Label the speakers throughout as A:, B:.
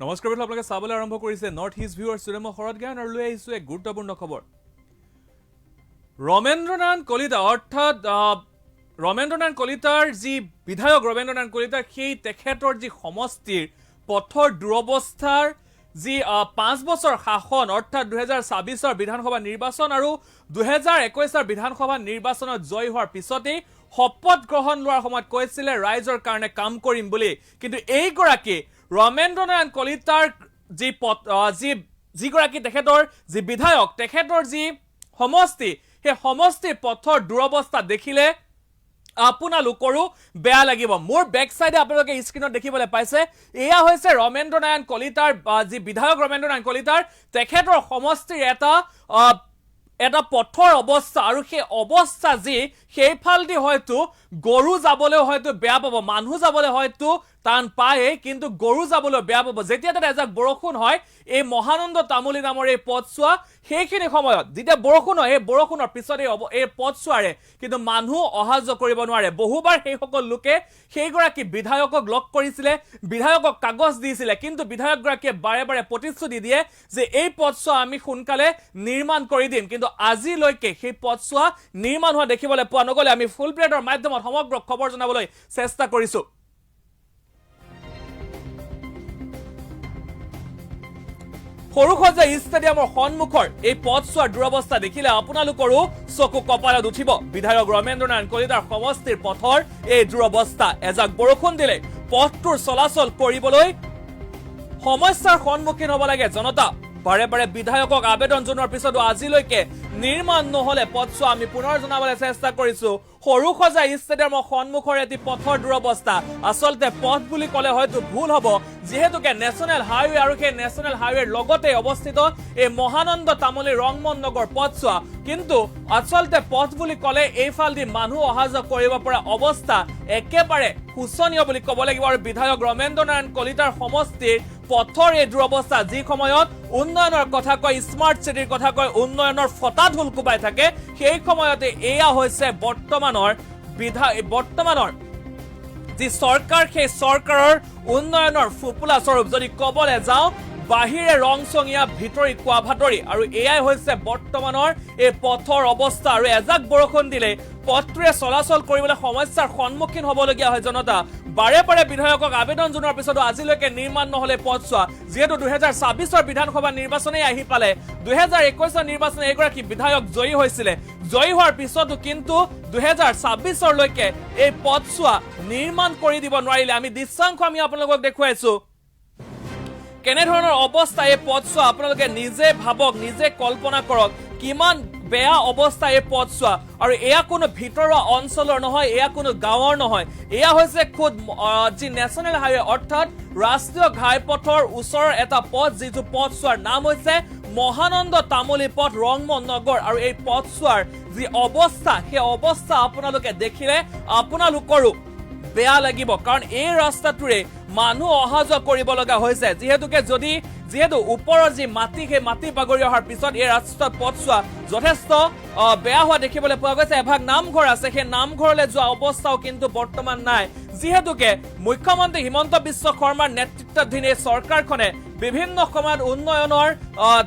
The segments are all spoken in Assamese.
A: নমস্কাৰ বন্ধু, আপোনালোকে চাবলৈ আৰম্ভ কৰিছে নৰ্থ ইষ্ট ভিউৰ ষ্টুডিঅ' মই শৰৎ জ্ঞান আৰু লৈ আহিছো এক গুৰুত্বপূৰ্ণ খবৰ। ৰমেন্দ্ৰনাথ কলিতা অৰ্থাৎ ৰমেন্দ্ৰনাথ কলিতাৰ যি বিধায়ক ৰমেন্দ্ৰনাথ কলিতা সেই তেখেতৰ যি সমষ্টিৰ পথৰ দুৰৱস্থাৰ যি 5 বছৰ শাসন অৰ্থাৎ 2026 বিধানসভা নিৰ্বাচন আৰু 2021 বিধানসভা নিৰ্বাচনত জয় হোৱাৰ পিছতেই শপত গ্ৰহণ লোৱাৰ সময়ত কৈছিলে ৰাইজৰ কাৰণে কাম কৰিম বুলি, কিন্তু এইগৰাকী ৰমেন্দ্ৰনাথ কলিতাৰ যিগৰাকী তেখেতৰ যি বিধায়ক তেখেতৰ যি সমষ্টি সেই সমষ্টিৰ পথৰ দুৰৱস্থা দেখিলে আপোনালোকৰো বেয়া লাগিব। মোৰ বেক সাইডে আপোনালোকে স্ক্ৰিনত দেখিবলৈ পাইছে, এয়া হৈছে ৰমেন্দ্ৰনাথ কলিতাৰ যি বিধায়ক ৰমেন্দ্ৰনাথ কলিতাৰ তেখেতৰ সমষ্টিৰ এটা পথৰ অৱস্থা, আৰু সেই অৱস্থা যি সেইফালদি হয়তো গৰু যাবলৈ হয়তো বেয়া পাব, মানুহ যাবলৈ হয়তো টান পায়, কিন্তু গৰু যাবলৈ বেয়া পাব। যেতিয়া তাত এজাক বৰষুণ হয় এই মহানন্দ তামুলী নামৰ এই পথছোৱা, সেইখিনি সময়ত যেতিয়া বৰষুণ হয় সেই বৰষুণৰ পিছত এই পথছোৱাৰে কিন্তু মানুহ অহা যোৱা কৰিব নোৱাৰে। বহুবাৰ সেইসকল লোকে সেইগৰাকী বিধায়কক লগ কৰিছিলে, বিধায়কক কাগজ দিছিলে, কিন্তু বিধায়কগৰাকীয়ে বাৰে বাৰে প্ৰতিশ্ৰুতি দিয়ে যে এই পথছোৱা আমি সোনকালে নিৰ্মাণ কৰি দিম, কিন্তু আজিলৈকে সেই পথছোৱা নিৰ্মাণ হোৱা দেখিবলৈ পোৱা নগ'লে। আমি ফুল প্লেটৰ মাধ্যমত সমগ্ৰ খবৰ জনাবলৈ চেষ্টা কৰিছো। সৰুসজাই ষ্টেডিয়ামৰ সন্মুখৰ এই পথছোৱাৰ দুৰৱস্থা দেখিলে আপোনালোকৰো চকু কপালত উঠিব। বিধায়ক ৰমেন্দ্ৰনাথ কলিতাৰ সমষ্টিৰ পথৰ এই দুৰৱস্থা, এজাক বৰষুণ দিলে পথটোৰ চলাচল কৰিবলৈ সমস্যাৰ সন্মুখীন হ'ব লাগে জনতা। বাৰে বাৰে বিধায়কক আবেদন জনোৱাৰ পিছতো আজিলৈকে নিৰ্মাণ নহলে পথছোৱা আমি পুনৰ জনাবলৈ চেষ্টা কৰিছো। সৰুসজাই ষ্টেডিয়ামৰ সন্মুখৰ এটি পথৰ দুৰৱস্থা, আচলতে পথ বুলি ক'লে হয়তো ভুল হ'ব, যিহেতুকে নেশ্যনেল হাইৱে আৰু সেই নেশ্যনেল হাইৱেৰ লগতে অৱস্থিত এই মহানন্দ তামুলী ৰংমন নগৰ পথছোৱা, কিন্তু আচলতে পথ বুলি ক'লে এইফালদি মানুহ অহা যোৱা কৰিব পৰা অৱস্থা একেবাৰে শোচনীয় বুলি ক'ব লাগিব। আৰু বিধায়ক ৰমেন্দ্ৰনাথ কলিতাৰ সমষ্টিৰ পথৰ এই দুৰৱস্থা, যি সময়ত উন্নয়নৰ কথা কয়, স্মাৰ্ট চিটিৰ কথা কয়, উন্নয়নৰ ফটা ঢোল কোবাই থাকে, সেই সময়তে এয়া হৈছে বৰ্তমানৰ যি চৰকাৰ, সেই চৰকাৰৰ উন্নয়নৰ ফুপুলা স্বৰূপ। যদি ক'বলৈ যাওঁ বাহিৰে ৰংচঙীয়া ভিতৰি কোৱা ভাতৰি, আৰু এয়াই হৈছে বৰ্তমানৰ এই পথৰ অৱস্থা। আৰু এজাক বৰষুণ দিলে পথটোৰে চলাচল কৰিবলৈ সমস্যাৰ সন্মুখীন হ'বলগীয়া হয় জনতা। বাৰে বাৰে বিধায়কক আবেদন জনোৱাৰ পিছতো আজিলৈকে নিৰ্মাণ নহলে পথছোৱা, যিহেতু 2026 বিধানসভা নিৰ্বাচনেই আহি পালে। 2021 নিৰ্বাচনে এগৰাকী বিধায়ক জয়ী হৈছিলে, জয়ী হোৱাৰ পিছতো কিন্তু 2026লৈকে এই পথছোৱা নিৰ্মাণ কৰি দিব নোৱাৰিলে। আমি দৃশ্যাংশ আমি আপোনালোকক দেখুৱাইছো কেনেধৰণৰ অৱস্থা এই পথছোৱা, আপোনালোকে নিজে ভাবক, নিজে কল্পনা কৰক কিমান বেয়া অৱস্থা এই পথছোৱা। আৰু এয়া কোনো ভিতৰুৱা অঞ্চলৰ নহয়, এয়া কোনো গাঁৱৰ নহয়, এয়া হৈছে খুদ যি নেশ্যনেল হাইৱে অৰ্থাৎ ৰাষ্ট্ৰীয় ঘাইপথৰ ওচৰৰ এটা পথ, যিটো পথছোৱাৰ নাম হৈছে মহানন্দ তামুলী পথ ৰংমন নগৰ। আৰু এই পথছোৱাৰ যি অৱস্থা, সেই অৱস্থা আপোনালোকে দেখিলে আপোনালোকৰো বেয়া লাগিব, কাৰণ এই ৰাস্তাটোৰে মানুহ অহা যোৱা কৰিব লগা হৈছে। যিহেতু ওপৰৰ যি মাটি, সেই মাটি বাগৰি অহাৰ পিছত এই ৰাস্তাৰ পথছোৱা যথেষ্ট বেয়া হোৱা দেখিবলৈ পোৱা গৈছে। এভাগ নামঘৰ আছে, সেই নামঘৰলৈ যোৱা অৱস্থাও কিন্তু বৰ্তমান নাই, যিহেতুকে মুখ্যমন্ত্ৰী হিমন্ত বিশ্ব শৰ্মাৰ নেতৃত্বাধীন এই চৰকাৰখনে বিভিন্ন সময়ত উন্নয়নৰ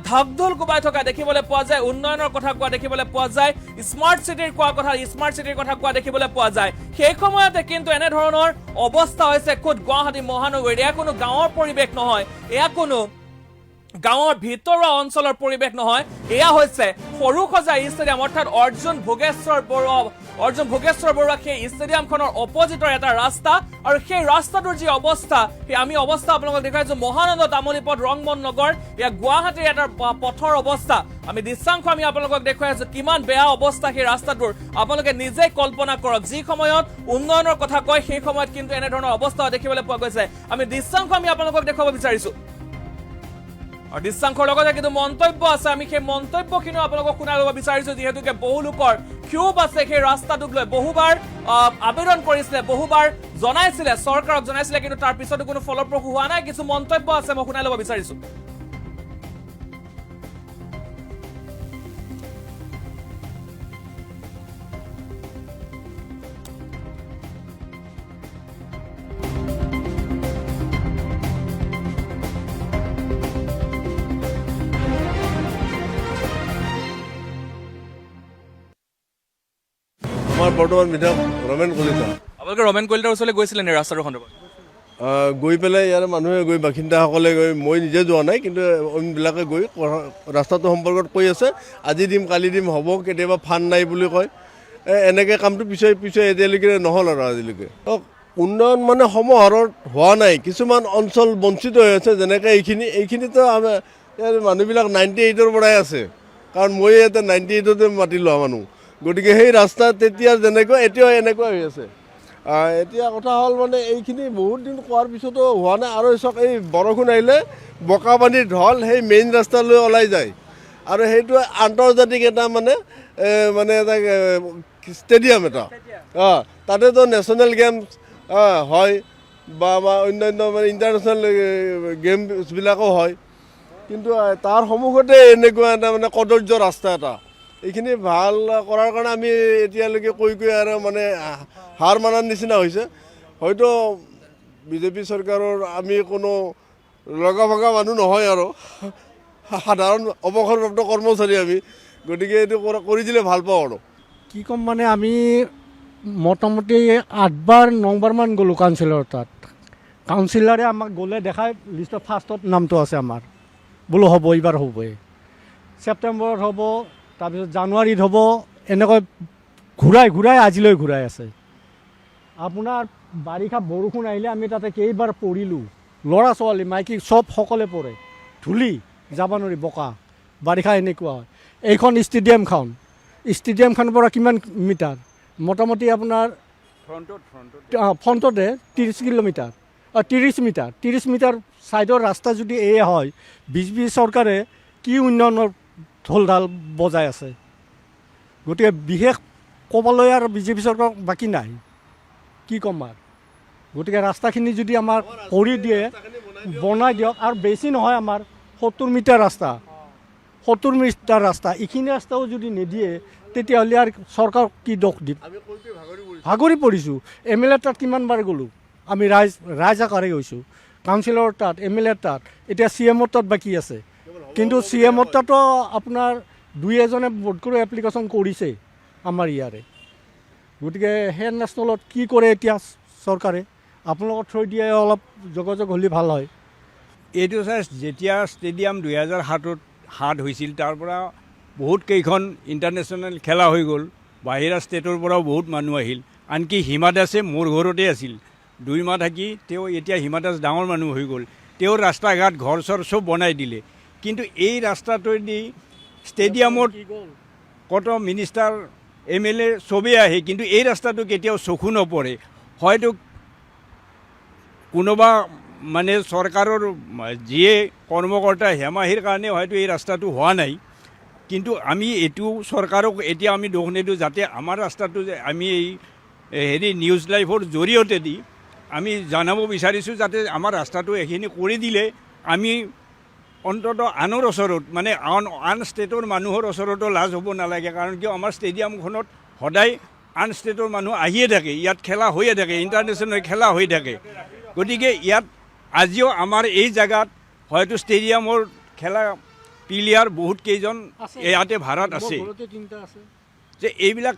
A: ঢাকঢোল কোবাই থকা দেখিবলৈ পোৱা যায়, উন্নয়নৰ কথা কোৱা দেখিবলৈ পোৱা যায়, স্মাৰ্ট চিটিৰ কথা কোৱা দেখিবলৈ পোৱা যায়। সেই সময়তে কিন্তু এনেধৰণৰ অৱস্থা হৈছে খুদ গুৱাহাটী মহানগৰীত। এয়া কোনো গাঁৱৰ পৰিৱেশ নহয়, এয়া কোনো গাঁৱৰ ভিতৰুৱা অঞ্চলৰ পৰিৱেশ নহয়, এয়া হৈছে সৰুসজাই ষ্টেডিয়াম অৰ্থাৎ অৰ্জুন ভোগেশ্বৰ বৰুৱা সেই ষ্টেডিয়ামখনৰ অপজিটৰ এটা ৰাস্তা। আৰু সেই ৰাস্তাটোৰ যি অৱস্থা, সেই আমি অৱস্থা আপোনালোকক দেখাইছো মহানন্দ তামুলী পথ ৰংমন নগৰ, এয়া গুৱাহাটীৰ এটা পথৰ অৱস্থা। আমি দৃশ্যাংশ আমি আপোনালোকক দেখুৱাই আছো কিমান বেয়া অৱস্থা সেই ৰাস্তাটোৰ, আপোনালোকে নিজে কল্পনা কৰক। যি সময়ত উন্নয়নৰ কথা কয় সেই সময়ত কিন্তু এনেধৰণৰ অৱস্থা দেখিবলৈ পোৱা গৈছে। আমি দৃশ্যাংশ আমি আপোনালোকক দেখুৱাব বিচাৰিছো, আৰু দৃশ্যাংশৰ লগতে কিন্তু মন্তব্য আছে, আমি সেই মন্তব্যখিনিও আপোনালোকক শুনাই ল'ব বিচাৰিছো, যিহেতুকে বহু লোকৰ ক্ষোভ আছে সেই ৰাস্তাটোক লৈ। বহুবাৰ আবেদন কৰিছিলে, বহুবাৰ চৰকাৰক জনাইছিলে, কিন্তু তাৰ পিছতো কোনো ফলপ্ৰসূ হোৱা নাই। কিছু মন্তব্য আছে, মই শুনাই ল'ব বিচাৰিছো।
B: আমাৰ বৰ্তমান বিধায়ক ৰমেন কলিতা।
A: আপোনালোকে ৰমেন কলিতাৰ ওচৰলৈ গৈছিলে নে ৰাস্তাটোৰ সন্দৰ্ভত?
B: গৈ পেলাই ইয়াৰ মানুহে গৈ বাসিন্দাসকলে গৈ, মই নিজে যোৱা নাই কিন্তু অইনবিলাকে গৈ ৰাস্তাটো সম্পৰ্কত কৈ আছে আজি দিম কালি দিম হ'ব, কেতিয়াবা ফাণ্ড নাই বুলি কয়। এনেকৈ কামটো পিছুৱাই এতিয়ালৈকে নহ'ল আৰু আজিলৈকে। উন্নয়ন মানে সমাহাৰত হোৱা নাই, কিছুমান অঞ্চল বঞ্চিত হৈ আছে, যেনেকৈ এইখিনিতো আমাৰ মানুহবিলাক 98ৰ পৰাই আছে, কাৰণ মই ইয়াতে 98তে মাতি লোৱা মানুহ, গতিকে সেই ৰাস্তা তেতিয়া যেনেকুৱা এতিয়াও এনেকুৱা হৈ আছে। এতিয়া কথা হ'ল মানে এইখিনি বহুত দিন কোৱাৰ পিছতো হোৱা নাই। আৰু চাওক, এই বৰষুণ আহিলে বোকা পানীৰ ঢল সেই মেইন ৰাস্তালৈ ওলাই যায়, আৰু সেইটো আন্তৰ্জাতিক এটা মানে এটা ষ্টেডিয়াম এটা, তাতেতো নেশ্যনেল গেমছ হয় বা অন্যান্য মানে ইণ্টাৰনেশ্যনেল গেমছবিলাকো হয়, কিন্তু তাৰ সন্মুখতে এনেকুৱা এটা মানে কদৰ্য ৰাস্তা এটা, এইখিনি ভাল কৰাৰ কাৰণে আমি এতিয়ালৈকে কৈ আৰু মানে হাৰ মানাৰ নিচিনা হৈছে। হয়তো বিজেপি চৰকাৰৰ আমি কোনো লগা ভগা মানুহ নহয় আৰু সাধাৰণ অৱসৰপ্ৰাপ্ত কৰ্মচাৰী আমি, গতিকে এইটো কৰি দিলে ভাল পাওঁ। আৰু
C: কি ক'ম মানে, আমি মোটামুটি 8বাৰ 9বাৰমান গ'লোঁ কাউন্সিলৰৰ তাত। কাউন্সিলাৰে আমাক গ'লে দেখাই লিষ্টত ফাৰ্ষ্টত নামটো আছে আমাৰ, বোলো হ'ব এইবাৰ হ'বই, ছেপ্টেম্বৰত হ'ব, তাৰপিছত জানুৱাৰীত হ'ব, এনেকৈ ঘূৰাই আজিলৈ ঘূৰাই আছে। আপোনাৰ বাৰিষা বৰষুণ আহিলে আমি তাতে কেইবাৰ পৰিলোঁ, ল'ৰা ছোৱালী মাইকী চব সকলে পৰে, ধূলি যাব নোৱাৰি, বোকা বাৰিষা এনেকুৱা হয়। এইখন ষ্টেডিয়ামখনৰ পৰা কিমান মিটাৰ, মোটামুটি আপোনাৰ ফ্ৰণ্টতে 30 কিলোমিটাৰ 30 মিটাৰ ছাইডৰ ৰাস্তা যদি এয়ে হয়, বিজেপি চৰকাৰে কি উন্নয়নৰ ঢোল-ঢাল বজাই আছে। গতিকে বিশেষ ক'বলৈ আৰু বিজেপি চৰকাৰ বাকী নাই, কি ক'ম আৰু। গতিকে ৰাস্তাখিনি যদি আমাৰ কৰি দিয়ে, বনাই দিয়ক, আৰু বেছি নহয়, আমাৰ 70 মিটাৰ ৰাস্তা, এইখিনি ৰাস্তাও যদি নিদিয়ে তেতিয়াহ'লে আৰু চৰকাৰক কি দোষ দিম। ভাগৰি পৰিছোঁ। MLA তাত কিমানবাৰ গ'লোঁ আমি, ৰাইজ আকাৰে গৈছোঁ, কাউন্সিলৰ তাত, MLA তাত, এতিয়া CMৰ তাত বাকী আছে, কিন্তু CMৰ তাতো আপোনাৰ 2-এজনে ভোট কৰি এপ্লিকেশ্যন কৰিছে আমাৰ ইয়াৰে। গতিকে সেই নেশ্যনেলত কি কৰে এতিয়া চৰকাৰে, আপোনালোকৰ থৈ দিয়ে অলপ যোগাযোগ হ'লে ভাল হয়।
D: এইটো চাই, যেতিয়া ষ্টেডিয়াম 2007 হৈছিল, তাৰ পৰা বহুত কেইখন ইণ্টাৰনেশ্যনেল খেলা হৈ গ'ল, বাহিৰা ষ্টেটৰ পৰাও বহুত মানুহ আহিল, আনকি হিমা দাসে মোৰ ঘৰতে আছিল, 2 মাহ থাকি তেওঁ এতিয়া হিমা দাস ডাঙৰ মানুহ হৈ গ'ল, তেওঁৰ ৰাস্তা ঘাট ঘৰ চৰ চব বনাই দিলে। কিন্তু এই ৰাস্তাটোৱেদি ষ্টেডিয়ামত কত মিনিষ্টাৰ MLA চবেই আহে, কিন্তু এই ৰাস্তাটো কেতিয়াও চকু নপৰে। হয়তো কোনোবা মানে চৰকাৰৰ যিয়ে কৰ্মকৰ্তা হেমাহিৰ কাৰণে হয়তো এই ৰাস্তাটো হোৱা নাই, কিন্তু আমি এইটো চৰকাৰক এতিয়া আমি দোষ নিদিওঁ, যাতে আমাৰ ৰাস্তাটো যে আমি এই নিউজ লাইভৰ জৰিয়তে দি আমি জনাব বিচাৰিছোঁ, যাতে আমাৰ ৰাস্তাটো এইখিনি কৰি দিলে আমি অন্ততঃ আনৰ ওচৰত, মানে আন ষ্টেটৰ মানুহৰ ওচৰতো লাজ হ'ব নালাগে। কাৰণ কিয়, আমাৰ ষ্টেডিয়ামখনত সদায় আন ষ্টেটৰ মানুহ আহিয়ে থাকে, ইয়াত খেলা হৈয়ে থাকে, ইণ্টাৰনেশ্যনেল খেলা হৈ থাকে। গতিকে ইয়াত আজিও আমাৰ এই জেগাত হয়তো ষ্টেডিয়ামৰ খেলা প্লেয়াৰ বহুত কেইজন ইয়াতে ভাড়াত আছে, যে এইবিলাক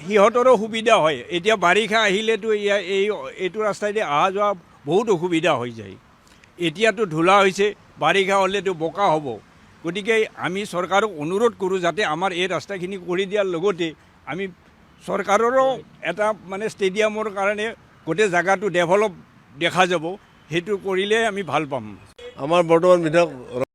D: সিহঁতৰো সুবিধা হয়। এতিয়া বাৰিষা আহিলেতো এইটো ৰাস্তাইদি অহা যোৱা বহুত অসুবিধা হৈ যায়। এতিয়াতো ধূলা হৈছে, বাৰিষা হ'লেতো বোকা হ'ব। গতিকে আমি চৰকাৰক অনুৰোধ কৰোঁ, যাতে আমাৰ এই ৰাস্তাখিনি কৰি দিয়াৰ লগতে আমি চৰকাৰৰো এটা মানে ষ্টেডিয়ামৰ কাৰণে গোটেই জেগাটো ডেভেলপ দেখা যাব, সেইটো কৰিলে আমি ভাল পাম।
B: আমাৰ বৰ্তমান বিধায়ক